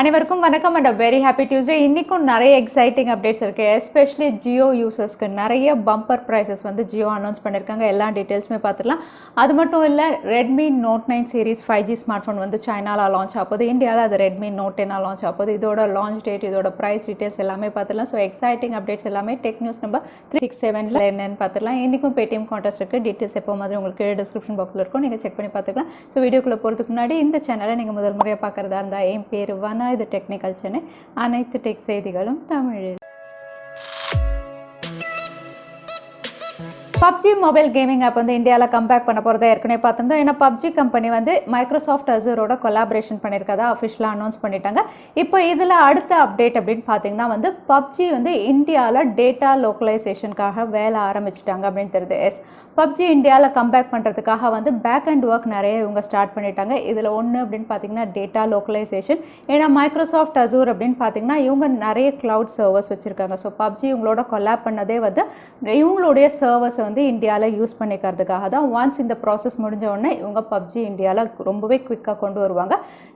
அனைவருக்கும் வணக்கம் and very happy Tuesday. இன்றைக்கும் நிறைய எக்ஸைட்டிங் அப்டேட்ஸ் இருக்குது. எஸ்பெஷலி ஜியோ யூசர்ஸ்க்கு நிறைய பம்பர் ப்ரைஸஸ் வந்து ஜியோ அனௌன்ஸ் பண்ணியிருக்காங்க. எல்லா டீட்டெயில்ஸுமே பார்த்துக்கலாம். அது மட்டும் இல்லை, Redmi Note 9 series 5G smart phone வந்து சைனாவில் லான்ச் ஆகுது. இந்தியாவில் அது ரெட்மி நோட் 10 லான்ச் ஆகுது. இதோட லான்ச் டேட், இதோட ப்ரைஸ் டீட்டெயில்ஸ் எல்லாமே பார்த்துக்கலாம். ஸோ எக்ஸைட்டிங் அப்டேட்ஸ் எல்லாமே டெக் நியூஸ் நம்பர் 367 என்னென்னு பார்த்துக்கலாம். இன்றைக்கும் Paytm Contest இருக்குது. டீட்டெயில்ஸ் எப்போ மாதிரி உங்களுக்கு டிஸ்கிரிப்ஷன் பாக்ஸில் இருக்கும், நீங்கள் செக் பண்ணி பார்த்துக்கலாம். ஸோ வீடியோக்குள்ளே போகிறதுக்கு முன்னாடி இந்த சேனலை நீங்கள் முதல் முறையாக பார்க்குறதா இருந்தால் என் பேர் வனா, இது டெக்னிக்கல் சென்னை. அனைத்து டெக் செய்திகளும் தமிழில். PUBG மொபைல் கேமிங் ஆப் வந்து இந்தியாவில் கம்பேக் பண்ண போகிறதா ஏற்கனவே பார்த்துருந்தோம். ஏன்னா PUBG கம்பெனி வந்து மைக்ரோசாஃப்ட் அசூரோட கொலாபரேஷன் பண்ணியிருக்கதா அஃபிஷியலாக அனௌன்ஸ் பண்ணிட்டாங்க. இப்போ இதில் அடுத்த அப்டேட் அப்படின்னு பார்த்தீங்கன்னா வந்து PUBG வந்து இந்தியாவில் டேட்டா லோக்கலைசேஷனுக்காக வேலை ஆரம்பிச்சிட்டாங்க அப்படின்னு தெரியுது. PUBG இந்தியாவில் கம்பேக் பண்ணுறதுக்காக வந்து பேக் அண்ட் ஒர்க் நிறைய இவங்க ஸ்டார்ட் பண்ணிட்டாங்க. இதில் ஒன்று அப்படின்னு பார்த்தீங்கன்னா டேட்டா லோக்கலைசேஷன். ஏன்னா மைக்ரோசாஃப்ட் அசூர் அப்படின்னு பார்த்தீங்கன்னா இவங்க நிறைய க்ளவுட் சர்வர்ஸ் வச்சுருக்காங்க. ஸோ PUBG இவங்களோட கொலாப் பண்ணதே வந்து இவங்களுடைய சர்வர்ஸை வந்து இந்தியாவில் யூஸ் பண்ணிக்கிறதுக்காக தான். ஒன்ஸ் இந்த ப்ராசஸ் முடிஞ்ச உடனே இவங்க PUBG இந்தியாவில் ரொம்பவே குவிக்காக கொண்டு வருவாங்க.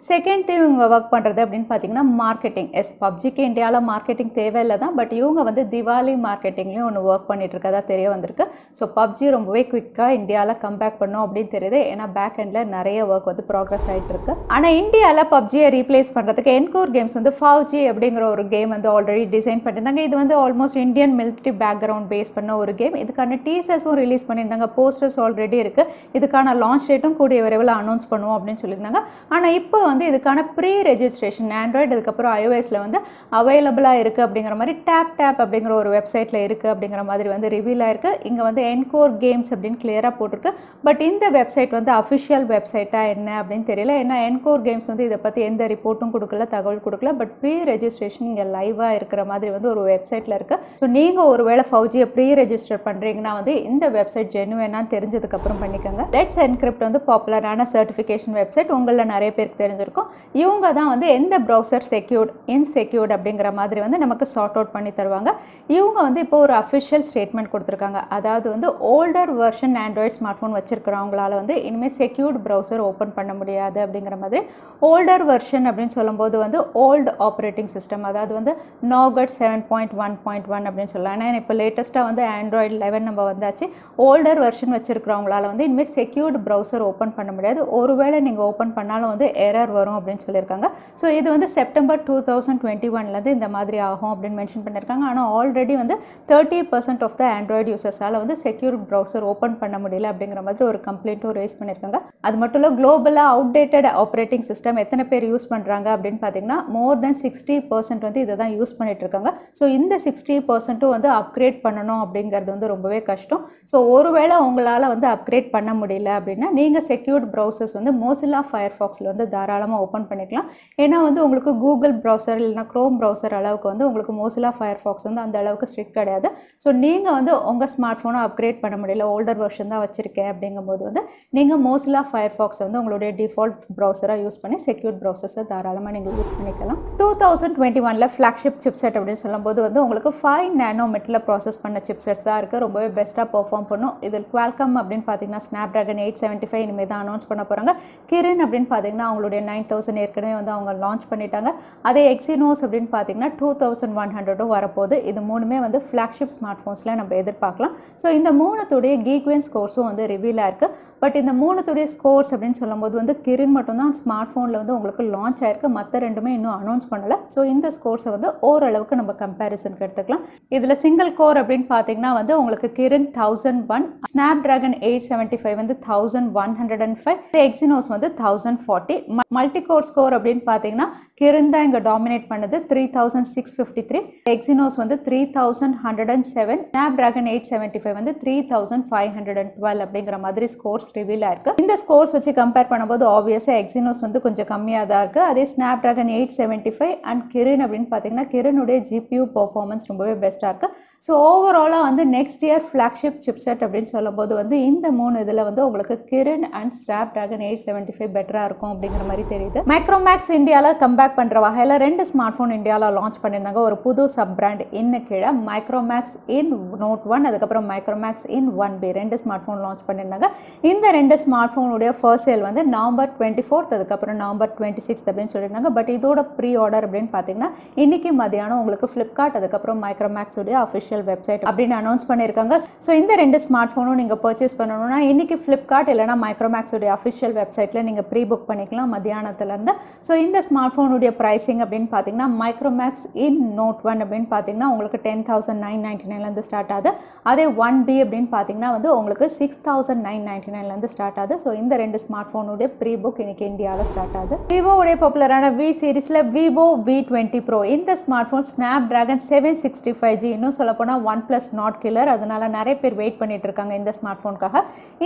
செகண்ட் திங் இவங்க ஒர்க் பண்ணுறது அப்படின்னு பார்த்தீங்கன்னா மார்க்கெட்டிங். PUBGக்கு இந்தியாவில் மார்க்கெட்டிங் தேவையில்லை தான், பட் இவங்க வந்து திவாலி மார்க்கெட்டிங்லேயும் ஒன்று ஒர்க் பண்ணிட்டு இருக்கதா தெரிய வந்திருக்கு. ஸோ PUBG ரொம்பவே குவிக்காக இந்தியாவில் கம்பேக் பண்ணோம் அப்படின்னு தெரியுது. ஏன்னா பேக் எண்டில் நிறைய ஒர்க் வந்து ப்ராக்ரஸ் ஆகிட்டு இருக்கு. ஆனால் இந்தியாவில் PUBGயை ரீப்ளேஸ் பண்ணுறதுக்கு என்கோர் கேம்ஸ் வந்து FAU-G அப்படிங்கிற ஒரு கேம் வந்து ஆல்ரெடி டிசைன் பண்ணியிருந்தாங்க. இது வந்து almost Indian military background base பண்ண ஒரு கேம். இதுக்கான டீசர்ஸும் ரிலீஸ் பண்ணியிருந்தாங்க. போஸ்டர்ஸ் ஆல்ரெடி இருக்குது. இதுக்கான லான்ச் டேட்டும் கூடிய விரைவில் அனௌன்ஸ் பண்ணுவோம் அப்படின்னு சொல்லியிருந்தாங்க. ஆனால் இப்போ வந்து இதுக்கான ப்ரீ ரெஜிஸ்ட்ரேஷன் ஆண்ட்ராய்டு அதுக்கப்புறம் iOSல வந்து அவைலபிளாக இருக்குது அப்படிங்கிற மாதிரி TapTap அப்படிங்கிற ஒரு வெப்சைட்டில் இருக்குது அப்படிங்கிற மாதிரி வந்து ரிவீல் ஆயிருக்கு. இங்கே வந்து என்கோர் கேம்ஸ் அப்படின்னு கிளியராக போட்டிருக்கு. பட் இந்த வெப்சைட் வந்து அஃபிஷியல் வெப்சைட்டாக என்ன அப்படின்னு தெரியல. ஏன்னா என்கோர் கேம்ஸ் வந்து இதை பற்றி எந்த ரிப்போர்ட்டும் கொடுக்கல, தகவல் கொடுக்கல. பட் ப்ரீ ரெஜிஸ்ட்ரேஷன் இங்கே லைவாக இருக்கிற மாதிரி வந்து ஒரு வெப்சைட்டில் இருக்குது. ஸோ நீங்கள் ஒருவேளை FAU-Gயை ப்ரீ ரெஜிஸ்டர் பண்ணுறீங்கன்னா வந்து இந்த வெப்சைட் ஜெனுவேனாக தெரிஞ்சதுக்கப்புறம் பண்ணிக்கோங்க. லெட்ஸ் என்கிரிப்ட் வந்து பாப்புலரான சர்டிஃபிகேஷன் வெப்சைட், உங்களில் நிறைய பேருக்கு தெரிஞ்சிருக்கும். இவங்க தான் வந்து எந்த ப்ரௌசர் செக்யூர்ட் இன்செக்யூர்ட் அப்படிங்கிற மாதிரி வந்து நமக்கு சார்ட் அவுட் பண்ணி தருவாங்க. இவங்க வந்து இப்போ ஒரு அஃபிஷியல் ஸ்டேட்மெண்ட் கொடுத்துருக்காங்க. அதாவது வந்து older version Android smart phone வச்சிருக்கிறவங்களால வந்து இனிமேல் செக்யூர்ட் ப்ரௌசர் ஓப்பன் பண்ண முடியாது அப்படிங்கிற மாதிரி. ஓல்டர் வெர்ஷன் அப்படின்னு சொல்லும்போது வந்து ஓல்டு ஆப்ரேட்டிங் சிஸ்டம், அதாவது வந்து நாகட் 7.1.1 அப்படின்னு சொல்லலாம். ஏன்னா இப்போ லேட்டஸ்ட்டாக வந்து ஆண்ட்ராய்டு 11 நம்ம வந்தாச்சு. ஓல்டர் வெர்ஷன் வச்சிருக்கிறவங்களால வந்து இனிமேல் செக்யூர்டு ப்ரௌசர் ஓப்பன் பண்ண முடியாது. ஒருவேளை நீங்கள் ஓப்பன் பண்ணாலும் வந்து எரர் வரும் அப்படின்னு சொல்லியிருக்காங்க. ஸோ இது வந்து செப்டம்பர் 2021 இந்த மாதிரி ஆகும் அப்படின்னு மென்ஷன் பண்ணியிருக்காங்க. ஆனால் ஆல்ரெடி வந்து 30% ஆஃப் த ஆண்ட்ராய்டு யூசர்ஸால் வந்து செக்யூர் ப்ரௌசர் ஓப்பன் பண்ண முடியல அப்படிங்கிற மாதிரி ஒரு கம்ப்ளைண்ட்டும் ரேஸ் பண்ணியிருக்காங்க. அது மட்டும் இல்லை, குளோபலாக அவுடேட்டட் ஆப்ரேட்டிங் சிஸ்டம் எத்தனை பேர் யூஸ் பண்ணுறாங்க அப்படின்னு பார்த்தீங்கன்னா மோர் தென் 60% வந்து இதை தான் யூஸ் பண்ணிட்டு இருக்காங்க. ஸோ இந்த 60% வந்து அப்கிரேட் பண்ணணும் அப்படிங்கிறது வந்து ரொம்பவே கஷ்டம். ஸோ ஒருவேளை உங்களால் வந்து அப்கிரேட் பண்ண முடியல அப்படின்னா நீங்கள் செக்யூர்ட் ப்ரௌசர்ஸ் வந்து மோசில்லா ஃபயர்ஃபாக்ஸில் வந்து தாராளமாக ஓப்பன் பண்ணிக்கலாம். ஏன்னா வந்து உங்களுக்கு கூகுள் ப்ரௌசர் இல்லைனா க்ரோம் ப்ரௌசர் அளவுக்கு வந்து உங்களுக்கு மோசில்லா ஃபயர்ஃபாக்ஸ் வந்து அந்த அளவுக்கு ஸ்ட்ரிக்ட் கிடையாது. ஸோ நீங்கள் வந்து உங்கள் ஸ்மார்ட் ஃபோனை அப்கிரேட் பண்ண முடியல, ஓல்டர் வெர்ஷன் தான் வச்சுருக்கேன் அப்படிங்கும்போது வந்து நீங்கள் மோசில்லா ஃபயர்ஃபாக்ஸை வந்து உங்களுடைய டிஃபால்ட் ப்ரௌசராக யூஸ் பண்ணி செக்யூர்ட் ப்ரௌசர்ஸை தாராளமாக நீங்கள் யூஸ் பண்ணிக்கலாம். 2021 ஃப்ளாக்ஷிப் சிப்செட் அப்படின்னு சொல்லும்போது வந்து உங்களுக்கு 5 நானோமீட்டரில் ப்ராசஸ் பண்ண சிப்செட்ஸ் தான் இருக்குது. ரொம்பவே பெஸ்ட்டாக பெர்ஃபார்ம் பண்ணும். இதில் Qualcomm அப்படின்னு பார்த்தீங்கன்னா ஸ்னாப்ட்ராகன் 875 இனிமேல் தான் அனௌன்ஸ் பண்ண போகிறாங்க. கிரின் அப்படின்னு பார்த்தீங்கன்னா அவங்களுடைய 9000 ஏற்கனவே வந்து அவங்க லான்ச் பண்ணிட்டாங்க. அதே எக்ஸினோஸ் அப்படின்னு பார்த்தீங்கன்னா 2100 வரப்போகுது. இது மூணுமே வந்து ஃப்ளாக்ஷிப் ஸ்மார்ட் ஃபோன்ஸில் நம்ம எதிர்பார்க்கலாம். ஸோ இந்த மூணுத்துடைய கீக்வென் ஸ்கோர்ஸும் வந்து ரிவீலாக இருக்குது. பட் இந்த மூணுத்துடைய ஸ்கோர்ஸ் அப்படின்னு சொல்லும்போது வந்து கிரின் மட்டும்தான் ஸ்மார்ட் ஃபோனில் வந்து உங்களுக்கு லான்ச் ஆயிருக்கு. மற்ற ரெண்டுமே இன்னும் அனௌன்ஸ் பண்ணலை. ஸோ இந்த ஸ்கோர்ஸை வந்து ஓரளவுக்கு நம்ம கம்பேரிசனுக்கு எடுத்துக்கலாம். இதில் சிங்கிள் கோர் அப்படின்னு பார்த்தீங்கன்னா வந்து உங்களுக்கு கிரின் 1001, ஸ்னாப்ட்ராகன் 875 வந்து 1105, எக்ஸினோஸ் வந்து 1040. மல்டி கோர் ஸ்கோர் அப்படின்னு பார்த்தீங்கன்னா கிரின் தான் இங்கே டாமினேட் பண்ணுது 3653, எக்ஸினோஸ் வந்து 3107, ஸ்னாப்ட்ராகன் 875 வந்து 3512 அப்படிங்கிற மாதிரி ஸ்கோர்ஸ் ரிவீல் ஆயிருக்கு. இந்த ஸ்கோர்ஸ் வச்சு கம்பேர் பண்ணும்போது ஆப்வியஸாக எக்ஸினோஸ் வந்து கொஞ்சம் கம்மியாக தான் இருக்குது. அதே ஸ்னாப்ட்ராகன் 875 அண்ட் கிரின் அப்படின்னு பார்த்தீங்கன்னா கிரினுடைய ஜிபியூ பர்ஃபார்மன்ஸ் ரொம்பவே பெஸ்ட்டாக இருக்குது. ஸோ ஓவராலாக வந்து நெக்ஸ்ட் இயர் ஃப்ளாக்ஷிப் சிப்செட் அப்படின்னு சொல்லும்போது வந்து இந்த 3 இதில் வந்து உங்களுக்கு கிரின் அண்ட் ஸ்னாப்டிராகன் 875 பெட்டராக இருக்கும் அப்படிங்கிற மாதிரி தெரியுது. மைக்ரோமேக்ஸ் இந்தியாவில் கம்பேக் பண்ணுற வகையில் 2 ஸ்மார்ட் ஃபோன் இந்தியாவில் லான்ச் பண்ணியிருந்தாங்க. ஒரு புது சப் பிராண்ட் இன்னும் கீழே மைக்ரோமேக்ஸ் இன் நோட் 1, அதுக்கப்புறம் மைக்ரோமேக்ஸ் இன் 1B 2 ஸ்மார்ட் ஃபோன் லான்ச் பண்ணியிருந்தாங்க. இந்த 2 ஸ்மார்ட் ஃபோனுடைய ஃபர்ஸ்ட் சேல் வந்து நவம்பர் 24, அதுக்கப்புறம் நவம்பர் 26 அப்படின்னு சொல்லியிருந்தாங்க. பட் இதோட ப்ரீ ஆர்டர் அப்படின்னு பார்த்தீங்கன்னா இன்னைக்கு மதியானம் உங்களுக்கு ஃப்ளிப்கார்ட் அதுக்கப்புறம் மைக்ரோமேக்ஸ் உடைய அஃபிஷியல் வெப்சைட் அப்படின்னு அனௌன்ஸ் பண்ணியிருக்காங்க. ஸோ இந்த 2 ஸ்மார்ட் ஃபோனும் நீங்கள் பர்ச்சேஸ் பண்ணணும்னா இன்னைக்கு ஃப்ளிப்கார்ட் இல்லைனா மைக்ரோமேக்ஸ் உடைய அஃபிஷியல் வெப்சைட்டில் நீங்கள் ப்ரீ புக் பண்ணிக்கலாம் மதியானத்துலேருந்து. ஸோ இந்த ஸ்மார்ட் ஃபோனுடைய ப்ரைஸிங் அப்படின்னு பார்த்தீங்கன்னா மைக்ரோமேக்ஸ் இன் நோட் 1 அப்படின்னு பார்த்தீங்கன்னா உங்களுக்கு 10,999 ஸ்டார்ட் ஆகுது. அதே 1B அப்படின்னு பார்த்தீங்கன்னா வந்து உங்களுக்கு 6,999 ஸ்டார்ட் ஆகுது. ஸோ இந்த 2 ஸ்மார்ட் ஃபோனுடைய ப்ரீ புக் இன்னைக்கு இந்தியாவில் ஸ்டார்ட் ஆகுது. விவோவுடைய பாப்புலரான V சீரிஸில் Vivo V20 Pro இந்த ஸ்மார்ட் ஃபோன் ஸ்னாப்டிராகன் 765G இன்னும் சொல்லப்போனால் OnePlus நாட் கில்லர், அதனால நிறைய பேர் வெயிட் பண்ணிட்டு இருக்காங்க இந்த ஸ்மார்ட் ஃபோனுக்காக.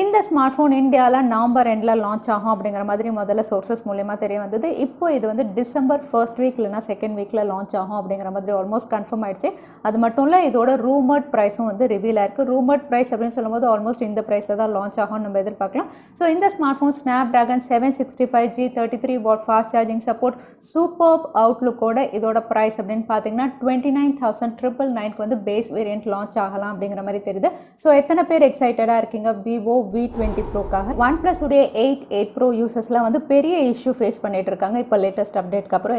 இந்த ஸ்மார்ட் ஃபோன் இந்தியாவில் நவம்பர் எண்டில் லான்ச் ஆகும் அப்படிங்கிற மாதிரி முதல்ல சோர்சஸ் மூலியமாக தெரிய வந்தது. இப்போ இது வந்து டிசம்பர் ஃபர்ஸ்ட் வீக் இல்லைனா செகண்ட் வீக்கில் லான்ச் ஆகும் அப்படிங்கிற மாதிரி ஆல்மோஸ்ட் கன்ஃபார்ம் ஆயிடுச்சு. அது மட்டும் இல்லை இதோட ரூமர்ட் ப்ரைஸும் வந்து ரிவீல் ஆயிருக்கு. ரூமர்ட் ப்ரைஸ் அப்படின்னு சொல்லும்போது ஆல்மோஸ்ட் இந்த ப்ரைஸில் தான் லான்ச் ஆகும் நம்ம எதிர்பார்க்கலாம். ஸோ இந்த smart phone Snapdragon 765G 33 watt fast charging support super அவுட்லுக்கோட இதோட ப்ரைஸ் அப்படின்னு பார்த்தீங்கன்னா 29,999 வந்து பேஸ் வேரியன்ட் லான்ச் ஆகலாம் அப்படிங்கிற மாதிரி தெரியுது. ஸோ எத்தனை பேர் எக்ஸைட்டடாக இருக்கீங்க Vivo V20 Proக்காக? OnePlus உடைய 8 Pro யூசர்ஸ்லாம் வந்து பெரிய இஷ்யூ ஃபேஸ் பண்ணிட்டு இருக்காங்க இப்போ லேட்டஸ்ட் அப்டேட்க்கு அப்புறம்.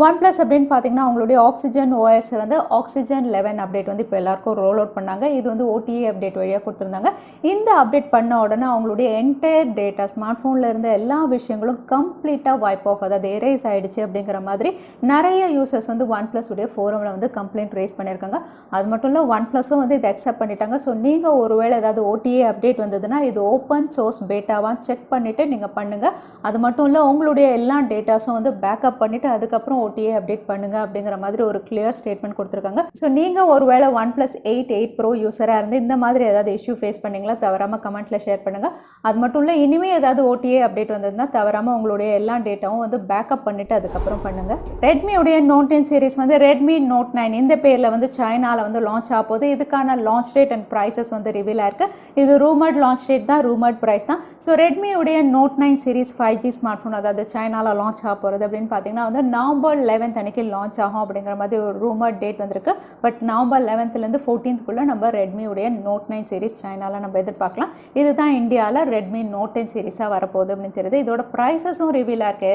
OnePlus அப்படின்னு பார்த்தீங்கன்னா அவங்களுடைய ஆக்சிஜன் OS வந்து ஆக்சிஜன் 11 அப்டேட் வந்து இப்போ எல்லாருக்கும் ரோல் அவுட் பண்ணாங்க. இது வந்து OTA அப்டேட் வழியாக கொடுத்துருந்தாங்க. இந்த அப்டேட் பண்ண உடனே அவங்களுடைய என்டையர் டேட்டா ஸ்மார்ட் ஃபோனில் இருந்த எல்லா விஷயங்களும் கம்ப்ளீட்டாக வைப் ஆஃப், அதாவது எரேஸ் ஆகிடுச்சு அப்படிங்கிற மாதிரி நிறைய யூசர்ஸ் வந்து OnePlus உடைய ஃபோரமில் வந்து கம்ப்ளைண்ட் ரைஸ் பண்ணியிருக்காங்க. அது மட்டும் இல்லை OnePlusம் வந்து இதை அக்செப்ட் பண்ணிட்டாங்க. ஸோ நீங்கள் ஒருவேளை ஏதாவது OTA அப்டேட் வந்ததுன்னா இது ஓப்பன் சோர்ஸ் பேட்டாவாக செக் பண்ணிவிட்டு நீங்கள் பண்ணுங்கள். அது மட்டும் இல்லை உங்களுடைய எல்லா டேட்டாஸும் வந்து பேக்கப் பண்ணிவிட்டு அதுக்கப்புறம் OTA அப்டேட் பண்ணுங்கள் அப்படிங்கிற மாதிரி ஒரு கிளியர் ஸ்டேட்மெண்ட் கொடுத்துருக்காங்க. ஸோ நீங்கள் ஒருவேளை OnePlus 8 Pro யூஸராக இருந்து இந்த மாதிரி ஏதாவது இஷ்யூ ஃபேஸ் பண்ணிங்களா தவறாமல் கமெண்ட்டில் ஷேர் பண்ணுங்கள். அது மட்டும் இல்லை இனிமேல் ஏதாவது OTA அப்டேட் வந்ததுன்னா தவறாமல் உங்களுடைய எல்லா டேட்டாவும் வந்து பேக்கப் பண்ணிவிட்டு அதுக்கப்புறம் பண்ணுங்கள். ரெட்மியுடைய நோட் 10 சீரிஸ் வந்து ரெட்மி நோட் 9 இந்த பேரில் வந்து சைனாவில் வந்து லான்ச் ஆக போகுது. இதுக்கான லான்ச் டேட் அண்ட் ப்ரைஸஸ் வந்து ரிவீல் ஆயிருக்கு. இது ரூமர்ட் லான்ச் டேட் தான், ரூமர்ட் ப்ரைஸ் தான். ஸோ ரெட்மியுடைய Note 9 series 5G smart phone அதாவது சைனாவில் லான்ச் ஆக போகிறது அப்படின்னு பார்த்தீங்கன்னா வந்து நவம்பர் 11 அன்னைக்கு லான்ச் ஆகும் அப்படிங்கிற மாதிரி ஒரு ரூமர்ட் டேட் வந்திருக்கு. பட் நவம்பர் 11லேருந்து 14க்குள்ளே நம்ம ரெட்மியுடைய நோட் 9 சீரிஸ் சைனாவில் நம்ம எதிர்பார்க்கலாம். இதுதான் இந்தியாவில் ரெட்மி நோட் 10 சீரிஸாக வரப்போகுது அப்படின்னு தெரியுது. இதோட ப்ரைஸஸும் ரிவீல் ஆயிருக்கு.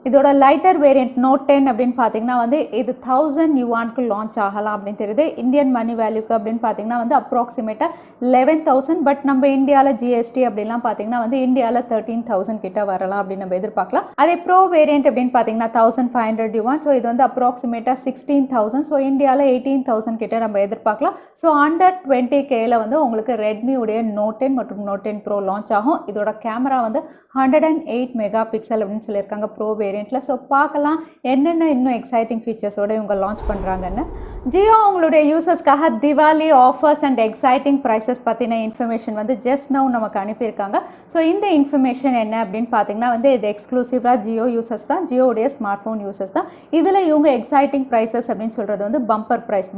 இதோட லைட்டர் வேரியன்ட் நோட் 10 அப்படின்னு பார்த்தீங்கன்னா வந்து இது 1000 யுவானுக்கு லான்ச் ஆகலாம் அப்படின்னு தெரியுது. இந்தியன் மணி வேல்யூக்கு அப்படின்னு பார்த்தீங்கன்னா வந்து அப்ராக்சிமேட்டாக 11,000. பட் நம்ம இந்தியாவில் GST அப்படின்லாம் பார்த்தீங்கன்னா வந்து இந்தியாவில் 13,000 கிட்ட வரலாம் அப்படின்னு நம்ம எதிர்பார்க்கலாம். அதே ப்ரோ வேரியன்ட் அப்படின்னு பார்த்தீங்கன்னா 1,500 யுவான். ஸோ இது வந்து அப்ராக்சிமேட்டாக 16,000. ஸோ இந்தியாவில் 18,000 கிட்ட நம்ம எதிர்பார்க்கலாம். ஸோ அண்டர் 20Kல வந்து உங்களுக்கு ரெட்மி உடைய நோட் 10 மற்றும் நோட் 10 ப்ரோ லான்ச் ஆகும். இதோட கேமரா வந்து 108 மெகா பிக்சல் அப்படின்னு சொல்லியிருக்காங்க ப்ரோ வேரியண்ட்டில். ஸோ பார்க்கலாம் என்னென்ன இன்னும் எக்ஸைட்டிங் ஃபீச்சர்ஸோடு இவங்க லான்ச் பண்ணுறாங்கன்னு. ஜியோ அவங்களுடைய யூசர்ஸ்க்காக Diwali offers and exciting prices பற்றின இன்ஃபர்மேஷன் வந்து ஜஸ்ட் நவ் நமக்கு அனுப்பியிருக்காங்க. ஸோ இந்த இன்ஃபர்மேஷன் என்ன அப்படின்னு பார்த்தீங்கன்னா வந்து இது எக்ஸ்க்ளூசிவாக ஜியோ யூசர்ஸ் தான், ஜியோடைய ஸ்மார்ட் ஃபோன் யூசர்ஸ் தான். இதில் இவங்க எக்ஸைட்டிங் ப்ரைஸஸ் அப்படின்னு சொல்கிறது வந்து பம்பர் ப்ரைஸ்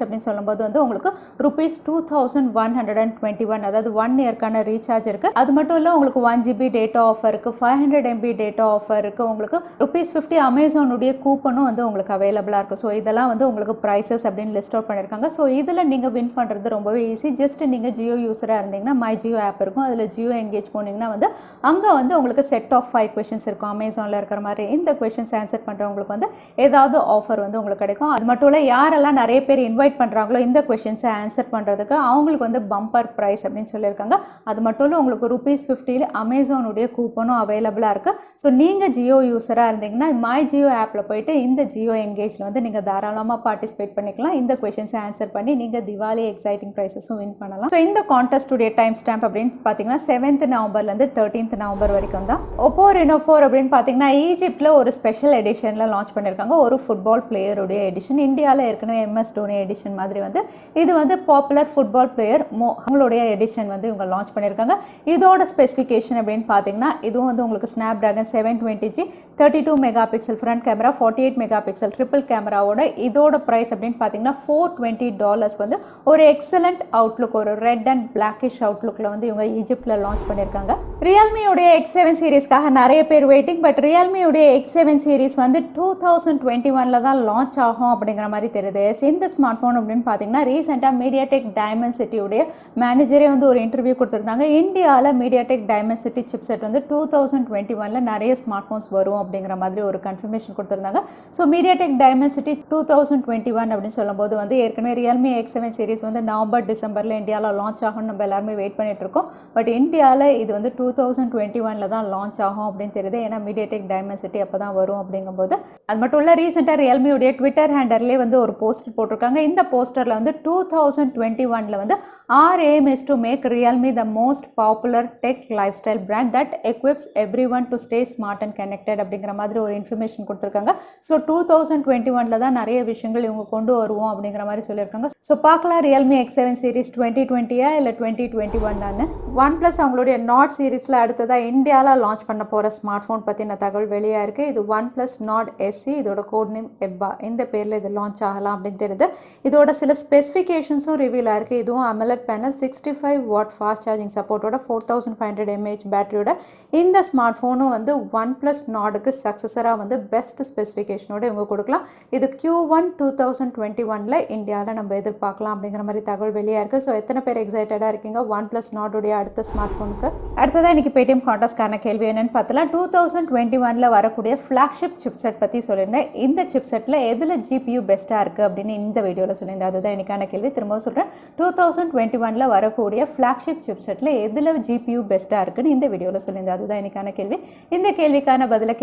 அப்படின்னு சொல்லும்போது வந்து உங்களுக்கு ₹2121, அதாவது 1 இயர்க்கான ரீசார்ஜ் இருக்குது. அது மட்டும் இல்லை உங்களுக்கு 1GB டேட்டா ஆஃபர் இருக்குது, 500 MB டேட்டா ஆஃபர் இருக்குது, உங்களுக்கு ₹50 அமேசானுடைய கூப்பனும் வந்து உங்களுக்கு அவைலபிளாக இருக்குது. ஸோ இதெல்லாம் வந்து உங்களுக்கு ப்ரைஸஸ் அப்படின்னு லிஸ்ட் அவுட் பண்ணியிருக்காங்க. ஸோ இதில் நீங்கள் வின் பண்ணுறது ரொம்பவே ஈஸி. ஜஸ்ட் நீங்கள் ஜியோ யூஸராக இருந்தீங்கன்னா மை ஜியோ ஆப் இருக்கும், அதில் ஜியோ எங்கேஜ் போனீங்கன்னா வந்து அங்கே வந்து உங்களுக்கு செட் ஆஃப் 5 கொஷின்ஸ் இருக்கும் அமேசானில் இருக்கிற மாதிரி. இந்த கொஷின்ஸ் ஆன்சர் பண்ணுறவங்களுக்கு வந்து ஏதாவது ஆஃபர் வந்து உங்களுக்கு கிடைக்கும். அது மட்டும் இல்லை யாரெல்லாம் நிறைய பேர் இன்வைட் பண்ணுறாங்களோ இந்த கொஷின்ஸை ஆன்சர் பண்ணுறதுக்கு அவங்களுக்கு வந்து பம்பர் ப்ரைஸ் அப்படின்னு சொல்லியிருக்காங்க. அது மட்டும் இல்லை உங்களுக்கு ₹50 அமேசானுடைய கூப்பனும் அவைலபிளாக இருக்குது. ஸோ நீங்கள் ஜியோ யூஸராக இருந்தீங்கன்னா மை ஜியோ ஆப்பில் போயிட்டு இந்த ஜியோ எங்கேஜில் வந்து நீங்கள் தாராளமாக பார்ட்டிசிபேட் பண்ணிக்கலாம். இந்த கொஷின்ஸை ஆன்சர் பண்ணி நீங்கள் திவாலி எக்ஸைட்டிங் ப்ரைஸஸும் வின் பண்ணலாம். ஸோ இந்த கான்டெஸ்டுடைய டைம் ஸ்டாம்ப் அப்படின்னு பார்த்தீங்கன்னா 7th நவம்பர்லேருந்து 13th நவம்பர் வரைக்கும் தான். Oppo Reno 4 அப்படின்னு பார்த்தீங்கன்னா ஈஜிப்டில் ஒரு ஸ்பெஷல் எடிஷனில் லான்ச் பண்ணியிருக்காங்க. ஒரு ஃபுட்பால் பிளேயருடைய எடிஷன். இந்தியாவில் ஏற்கனவே MS டோனி எடிஷன் மாதிரி வந்து இது வந்து பாப்புலர் ஃபுட்பால் பிளேயர் அவங்களுடைய எடிஷன் வந்து இவங்க லான்ச் பண்ணியிருக்காங்க. இதோட ஸ்பெசிஃபிகேஷன் அப்படின்னு பார்த்தீங்கன்னா இதுவும் வந்து உங்களுக்கு Snapdragon 720G 32 mega pixel front camera, 48 mega pixel triple கேமராவோட இதோட ப்ரைஸ் அப்படின்னு பார்த்தீங்கன்னா $420 வந்து ஒரு எக்ஸலண்ட் அவுட்லுக் ஒரு ரெட் அண்ட் பிளாக்கிஷ் அவுட்லுக்கில் வந்து இவங்க ஈஜிப்டில் லான்ச் பண்ணியிருக்காங்க. ரியல்மியோடைய X7 சீரீஸ்க்காக நிறைய பேர் வெயிட்டிங். பட் ரியல்மியோடைய X7 சீரீஸ் வந்து 2021 தான் லான்ச் ஆகும் அப்படிங்கிற மாதிரி தெரியுது. இந்த ஸ்மார்ட் ஃபோன் அப்படின்னு பார்த்தீங்கன்னா ரீசெண்டாக மீடியாடெக் டைமென்சிட்டியுடைய மேனேஜரே வந்து ஒரு இன்டர்வியூ கொடுத்துருந்தாங்க. இந்தியாவில் மீடியாடெக் டைமென்சிட்டி சிப்செட் வந்து 2021 நிறைய ஸ்மார்ட் ஃபோன்ஸ் வரும் அப்படிங்கிற மாதிரி ஒரு கன்ஃபர்மேஷன் கொடுத்துருந்தாங்க. ஸோ மீடியாடெக் டைமென்சிட்டி 2021 அப்படின்னு சொல்லும்போது வந்து ஏற்கனவே ரியல்மி X7 சீரீஸ் வந்து நவம்பர் டிசம்பரில் இந்தியாவில் லான்ச் ஆகும்னு நம்ம எல்லாருமே வெயிட் பண்ணிட்டு இருக்கோம். பட் இந்தியாவில் இது வந்து 2021 தான் லான்ச் ஆகும் அப்படின்னு தெரியுது. ஏன்னா மீடியாடெக் டைமென்சிட்டி அப்போ தான் வரும் அப்படிங்கும்போது. அது மட்டும் இல்லை, ரீசெண்டாக ரியல்மியுடைய ட்விட்டர் ஹேண்டர்லேயே வந்து ஒரு போஸ்டர் போட்டிருக்காங்க. இந்த போஸ்டரில் வந்து 2021 வந்து our aim is to make Realme the most popular tech lifestyle brand that equips everyone to stay smart and connected அப்படிங்கிற மாதிரி ஒரு இன்ஃபர்மேஷன் கொடுத்துருக்காங்க. ஸோ 2021 தான் நிறைய விஷயங்கள் இவங்க கொண்டு வருவோம் அப்படிங்கிற மாதிரி சொல்லியிருக்காங்க. ஸோ பார்க்கலாம் ரியல்மி X7 சீரிஸ் 2020 இல்லை 2021 OnePlus அவங்களுடைய நாட் சீரீஸில் அடுத்ததாக இந்தியாவில் லான்ச் பண்ண போகிற ஸ்மார்ட் ஃபோன் பற்றின தகவல் வெளியாக இருக்குது. இது OnePlus Nord SE, இதோட கோட் நேம் EBBA. இந்த பேரில் இது லான்ச் ஆகலாம் அப்படின்னு தெரியுது. இதோட சில ஸ்பெசிஃபிகேஷன்ஸும் ரிவீல் ஆயிருக்கு. இதுவும் AMOLED panel, 65 watt fast charging சப்போர்ட்டோட, 4500 mAh பேட்டரியோட இந்த ஸ்மார்ட் ஃபோனும் வந்து OnePlus Nordக்கு சக்ஸஸராக வந்து பெஸ்ட் ஸ்பெசிஃபிகேஷனோட இவங்க கொடுக்கலாம். இது Q1 2021 இந்தியாவில் நம்ம எதிர்பார்க்கலாம் அப்படிங்கிற மாதிரி தகவல் வெளியாக இருக்குது. ஸோ எத்தனை பேர் எக்ஸைட்டடாக இருக்கீங்க OnePlus Nordோடைய அடுத்த ஸ்மார்ட் ஃபோனுக்கு? அடுத்ததான் இன்றைக்கி Paytm Contestக்கான கேள்வி என்னென்னு பார்த்தலாம். 2021 வரக்கூடிய ஃப்ளாக்ஷிப் சிப்செட் பற்றி சொல்லியிருந்தேன். இந்த சிப்செட்டில் எதில் GPU பெஸ்ட்டாக இருக்குது அப்படின்னு இந்த வீடியோவில் சொல்லியிருந்தேன். அதுதான் எனக்கான கேள்வி. திரும்ப சொல்கிறேன், 2021 வரக்கூடிய ஃப்ளாக்ஷிப் சிப்செட்டில் எதில் GPU பெஸ்ட்டாக இருக்குன்னு இந்த வீடியோவில் சொல்லியிருந்தேன். அதுதான் எனக்கான கேள்வி. இந்த கேள்விக்கான பதிலை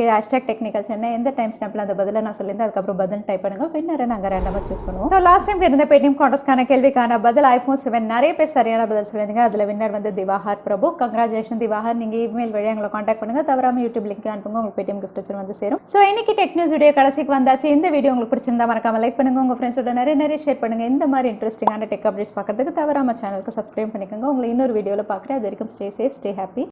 #technicalchennai எந்த டைம் ஸ்டாம்பில் அந்த பதிலை நான் சொல்லியிருந்தேன். அதுக்கப்புறம் பதில் டைப் பண்ணுங்கள். வின்னரை நாங்கள் ரேண்டமாக சூஸ் பண்ணுவோம். ஸோ லாஸ்ட் டைம் இருந்த Paytm Contestக்கான கேள்விக்கான பதில் iPhone 7. நிறைய பேர் சரியான பதில் சொல்லியிருந்தீங்க. அதில் வின்னர் வந்து திவாகர் பிரபு. கங்க்ராச்சுலேஷன் திவாகர். நீங்கள் இமெயில் வழியாக எங்களை காண்டாக்ட் பண்ணுங்கள். தவறாமல் யூடியூப் லிங்க் அனுப்புங்க. உங்களுக்கு Paytm gift வச்சு வந்து சேரும். ஸோ இன்னைக்கு டெக் நியூஸ் வீடியோ கடைசிக்கு வந்தாச்சு. இந்த வீடியோ உங்களுக்கு பிடிச்சிருந்தா மறக்காம லைக் பண்ணுங்க. உங்கள் ஃப்ரெண்ட்ஸோட நிறைய ஷேர் பண்ணுங்கள். இந்த மாதிரி இன்ட்ரெஸ்டிங்கான டெக் அப்டேட்ஸ் பார்க்கறதுக்கு தவறாமல் சேனலுக்கு சப்ஸ்கிரைப் பண்ணிக்கோங்க. உங்களை இன்னொரு வீடியோவில் பார்க்குறேன். அது வரைக்கும் ஸ்டே சேஃப், ஸ்டே ஹாப்பி.